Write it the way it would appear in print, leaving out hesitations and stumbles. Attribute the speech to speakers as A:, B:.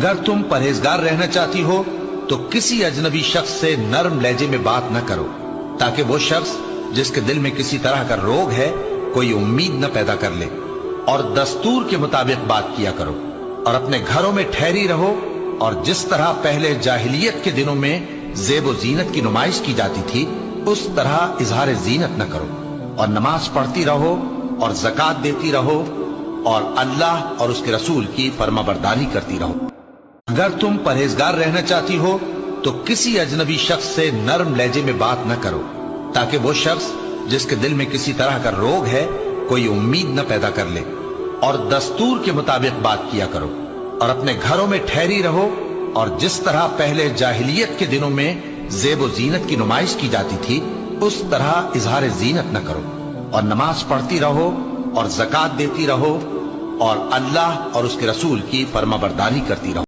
A: اگر تم پرہیزگار رہنا چاہتی ہو تو کسی اجنبی شخص سے نرم لہجے میں بات نہ کرو، تاکہ وہ شخص جس کے دل میں کسی طرح کا روگ ہے کوئی امید نہ پیدا کر لے، اور دستور کے مطابق بات کیا کرو، اور اپنے گھروں میں ٹھہری رہو، اور جس طرح پہلے جاہلیت کے دنوں میں زیب و زینت کی نمائش کی جاتی تھی اس طرح اظہار زینت نہ کرو، اور نماز پڑھتی رہو اور زکوٰۃ دیتی رہو، اور اللہ اور اس کے رسول کی فرما برداری کرتی رہو۔ اگر تم پرہیزگار رہنا چاہتی ہو تو کسی اجنبی شخص سے نرم لہجے میں بات نہ کرو، تاکہ وہ شخص جس کے دل میں کسی طرح کا روگ ہے کوئی امید نہ پیدا کر لے، اور دستور کے مطابق بات کیا کرو، اور اپنے گھروں میں ٹھہری رہو، اور جس طرح پہلے جاہلیت کے دنوں میں زیب و زینت کی نمائش کی جاتی تھی اس طرح اظہار زینت نہ کرو، اور نماز پڑھتی رہو اور زکوٰۃ دیتی رہو، اور اللہ اور اس کے رسول کی فرما برداری کرتی رہو۔